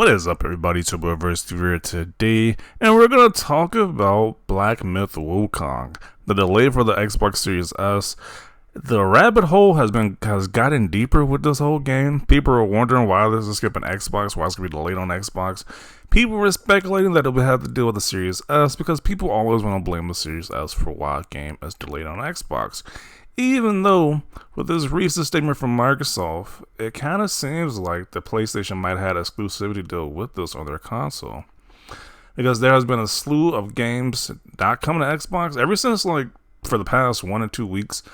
What is up, everybody? It's your boy Verse here today, and we're gonna talk about Black Myth Wukong, the delay for the Xbox Series S. The rabbit hole has gotten deeper with this whole game. People are wondering why this is skipping Xbox, why it's gonna be delayed on Xbox. People were speculating that it would have to deal with the Series S because people always want to blame the Series S for why a game is delayed on Xbox. Even though, with this recent statement from Microsoft, it kind of seems like the PlayStation might have had an exclusivity deal with this on their console. Because there has been a slew of games not coming to Xbox ever since, like, for the past 1 or 2 weeks,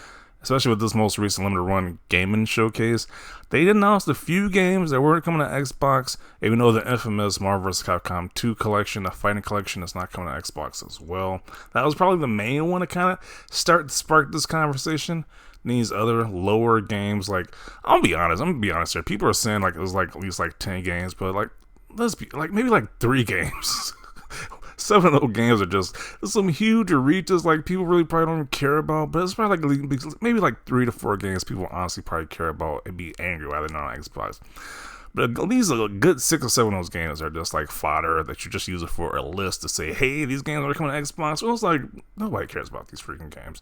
especially with this most recent limited run gaming showcase. They announced a few games that weren't coming to Xbox, even though the infamous Marvel vs. Capcom 2 collection, the Fighting Collection, is not coming to Xbox as well. That was probably the main one to kind of spark this conversation. These other lower games, like, I'm gonna be honest here. People are saying like it was like at least like 10 games, but like let's be like maybe like 3 games. 7 of those games are just some huge reaches like people really probably don't care about, but it's probably like maybe like 3 to 4 games people honestly probably care about and be angry why they're not on Xbox. But these are a good 6 or 7 of those games are just like fodder that you just use it for a list to say, hey, these games are coming to Xbox. Well, it's like nobody cares about these freaking games.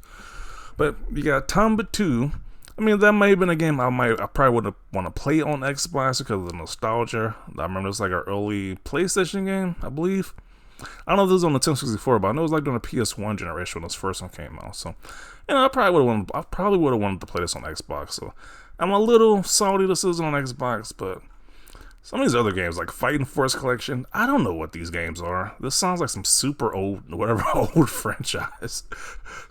But you got Tomba 2. I mean, that might have been a game I probably would want to play on Xbox because of the nostalgia. I remember it was like an early PlayStation game, I believe. I don't know if this was on the 1064, but I know it was like during the PS1 generation when this first one came out. So, I probably would have wanted to play this on Xbox. So, I'm a little salty this isn't on Xbox, but some of these other games, like Fighting Force Collection, I don't know what these games are. This sounds like some super old, old franchise.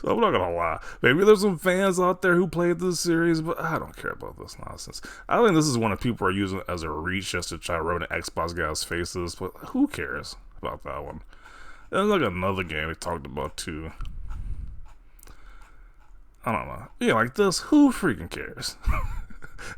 So I'm not gonna lie. Maybe there's some fans out there who played this series, but I don't care about this nonsense. I think this is one that people are using as a reach just to try to rub in Xbox guys' faces, but who cares about that one? There's like another game we talked about too. I don't know. Yeah, like this, who freaking cares?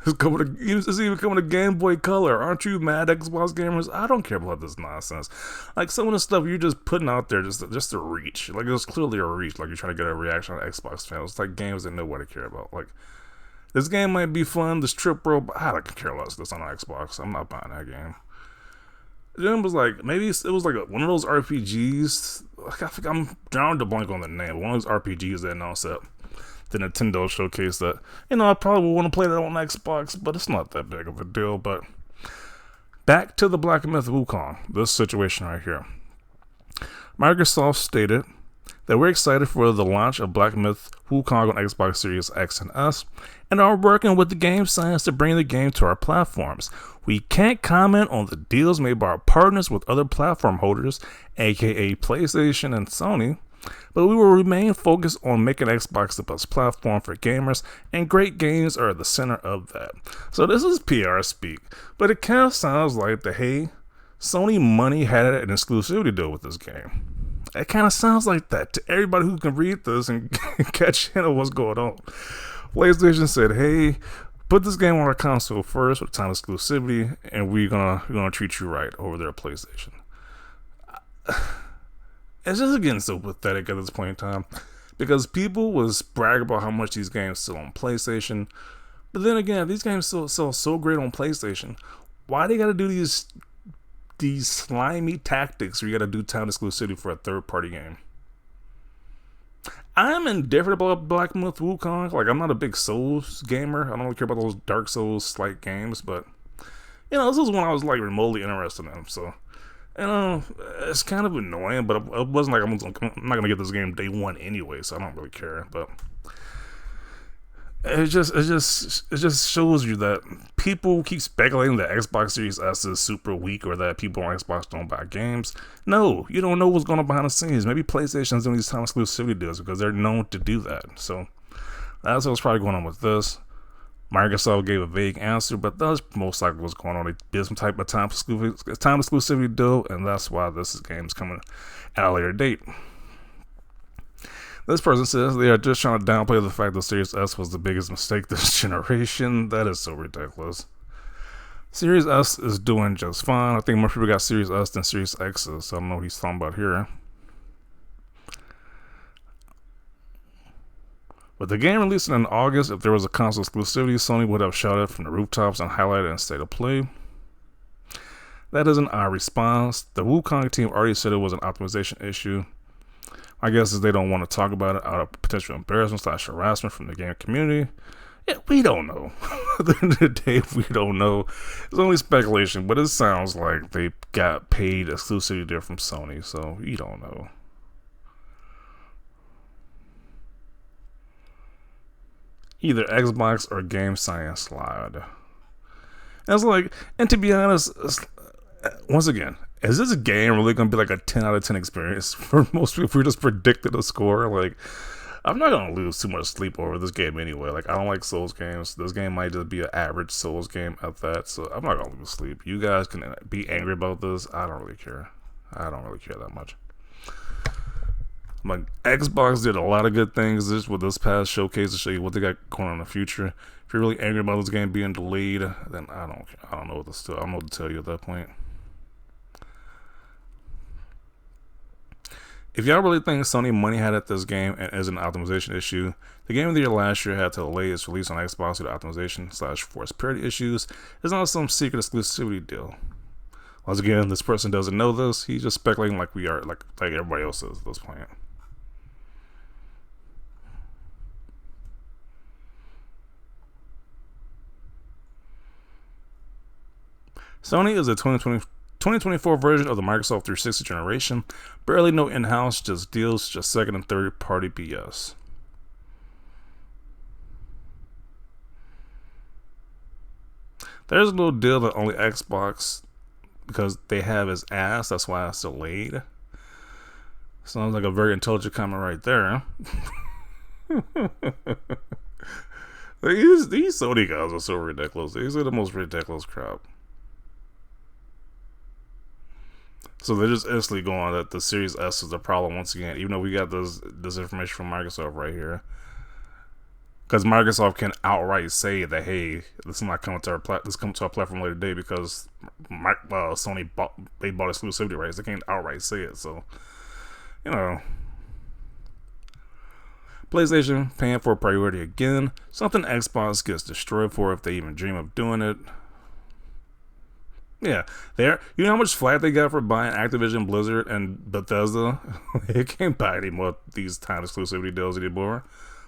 It's even coming to Game Boy Color. Aren't you mad, Xbox gamers? I don't care about this nonsense. Like, some of the stuff you're just putting out there just to reach. Like, it's clearly a reach. Like, you're trying to get a reaction on Xbox fans. It's like games that nobody care about. Like, this game might be fun, this Trip Bro, but I don't care less this on Xbox. I'm not buying that game. Then it was like, maybe it was like one of those RPGs. Like, I think I'm drawing to blank on the name. One of those RPGs that announced that the Nintendo showcase that, I probably would want to play that on Xbox, but it's not that big of a deal. But back to the Black Myth Wukong, this situation right here. Microsoft stated that we're excited for the launch of Black Myth Wukong on Xbox Series X and S, and are working with the game science to bring the game to our platforms. We can't comment on the deals made by our partners with other platform holders, aka PlayStation and Sony, but we will remain focused on making Xbox the best platform for gamers, and great games are at the center of that. So this is PR speak, but it kind of sounds like Sony money had an exclusivity deal with this game. It kind of sounds like that to everybody who can read this and catch in on what's going on. PlayStation said, hey, put this game on our console first with time exclusivity, and we're gonna treat you right over there at PlayStation. It's just getting so pathetic at this point in time, because people was bragging about how much these games sell on PlayStation, but then again, these games sell so great on PlayStation, why they gotta do these slimy tactics where you gotta do time exclusivity for a third-party game? I'm indifferent about Black Myth Wukong. Like, I'm not a big Souls gamer. I don't really care about those Dark Souls-like games, but this is one I was like remotely interested in, so. It's kind of annoying, but it wasn't like I'm not gonna get this game day one anyway, so I don't really care. But it just shows you that people keep speculating that Xbox Series S is super weak or that people on Xbox don't buy games. No, you don't know what's going on behind the scenes. Maybe PlayStation's doing these time exclusivity deals because they're known to do that. So that's what's probably going on with this. Microsoft gave a vague answer, but that's most likely what's going on. They did some type of time exclusivity deal, and that's why this game's coming at a later date. This person says they are just trying to downplay the fact that Series S was the biggest mistake this generation. That is so ridiculous. Series S is doing just fine. I think more people got Series S than Series X's, so I don't know what he's talking about here. With the game releasing in August, if there was a console exclusivity, Sony would have shouted from the rooftops and highlighted in State of Play. That isn't our response. The Wukong team already said it was an optimization issue. My guess is they don't want to talk about it out of potential embarrassment / harassment from the game community. Yeah, we don't know. At the end of the day, we don't know. It's only speculation, but it sounds like they got paid exclusivity deal from Sony, so we don't know. Either Xbox or Game Science slide. And it's like, and to be honest, once again, is this game really going to be like a 10 out of 10 experience for most people? If we just predicted a score, like, I'm not going to lose too much sleep over this game anyway. Like, I don't like Souls games. This game might just be an average Souls game at that, so I'm not going to lose sleep. You guys can be angry about this. I don't really care. I don't really care that much. Like, Xbox did a lot of good things with this past showcase to show you what they got going on in the future. If you're really angry about this game being delayed, then I don't know what to tell you at that point. If y'all really think Sony money had at this game and is an optimization issue, the game of the year last year had to delay its release on Xbox due to optimization / forced parity issues. It's not some secret exclusivity deal. Once again, this person doesn't know this. He's just speculating like we are, like everybody else is at this point. Sony is a 2024 version of the Microsoft 360 generation. Barely no in-house, just deals, just second and third party BS. There's a little deal that only Xbox, because they have his ass, that's why it's delayed. Sounds like a very intelligent comment right there. These Sony guys are so ridiculous. These are the most ridiculous crap. So they're just instantly going that the Series S is the problem once again, even though we got this information from Microsoft right here. Because Microsoft can outright say that, hey, this is not coming to our platform later today because Sony bought exclusivity rights. They can't outright say it, so you know. PlayStation paying for priority again, something Xbox gets destroyed for if they even dream of doing it. Yeah, you know how much flack they got for buying Activision, Blizzard, and Bethesda? They can't buy any more these time exclusivity deals anymore.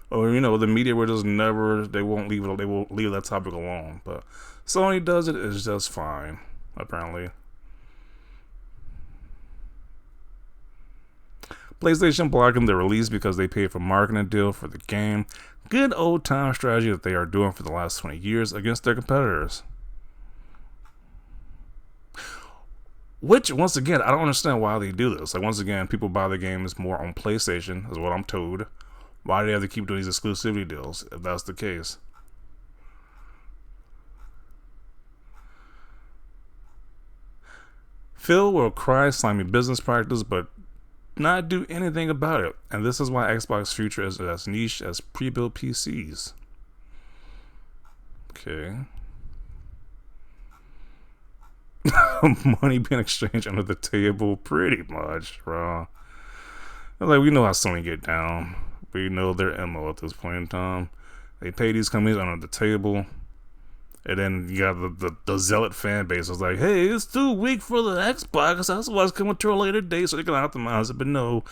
Or the media will just they won't leave that topic alone. But Sony does it, it's just fine, apparently. PlayStation blocking the release because they paid for marketing deal for the game. Good old time strategy that they are doing for the last 20 years against their competitors. Which, once again, I don't understand why they do this. Like, once again, people buy the games more on PlayStation, is what I'm told. Why do they have to keep doing these exclusivity deals, if that's the case? Phil will cry slimy business practice, but not do anything about it. And this is why Xbox future is as niche as pre-built PCs. Okay. Money being exchanged under the table, pretty much, bro. Like, we know how Sony get down. We know their MO at this point in time. They pay these companies under the table, and then you got the zealot fan base. It's like, hey, it's too weak for the Xbox. That's why it's coming to a later date, so they can optimize it. But no,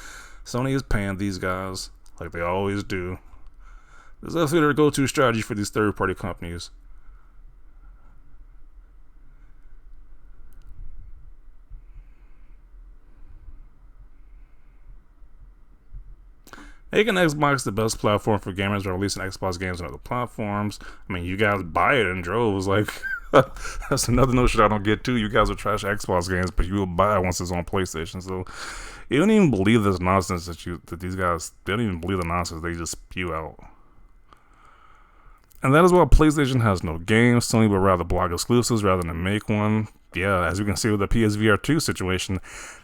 Sony is paying these guys like they always do. This is actually their go-to strategy for these third-party companies. Making Xbox the best platform for gamers or releasing Xbox games on other platforms. I mean, you guys buy it in droves. Like, that's another notion I don't get too. You guys will trash Xbox games, but you will buy it once it's on PlayStation. So you don't even believe this nonsense that these guys, they don't even believe the nonsense they just spew out. And that is why PlayStation has no games. Sony would rather block exclusives rather than make one. Yeah, as you can see with the PSVR 2 situation,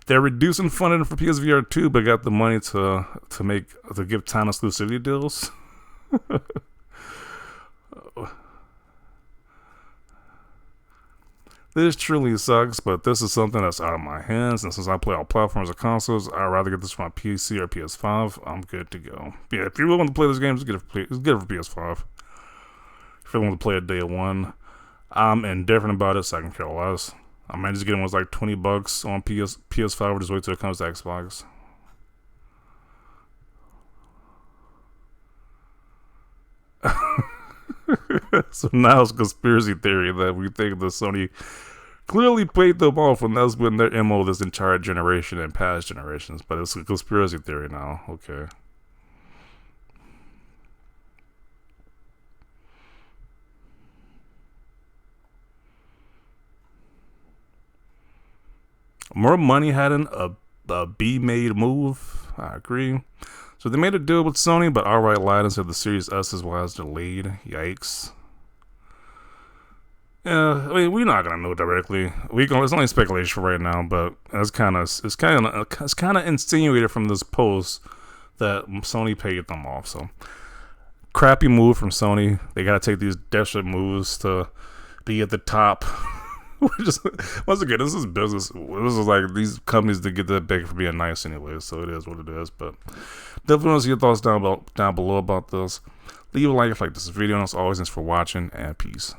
they're reducing funding for PSVR 2, but got the money to give time exclusivity deals. This truly sucks, but this is something that's out of my hands, and since I play all platforms or consoles, I'd rather get this from my PC or PS5. I'm good to go. Yeah, if you're willing to play this game, just get it for PS5. If you're willing to play it day one, I'm indifferent about it, so I can care less. I might just get them was like $20 on PS5 or just wait till it comes to Xbox. So now it's conspiracy theory that we think the Sony clearly played them off when that's been their MO this entire generation and past generations. But it's a conspiracy theory now. Okay. More money hadn't a B-made move. I agree. So they made a deal with Sony, but outright lied and said the Series S was delayed. Yikes. Yeah, I mean, we're not gonna know directly. It's only speculation right now, but it's kind of insinuated from this post that Sony paid them off. So crappy move from Sony. They gotta take these desperate moves to be at the top. Once again, this is business. This is like these companies that get that big for being nice anyway, so it is what it is. But definitely want to see your thoughts down below about this. Leave a like if you like this video, and as always, thanks for watching, and peace.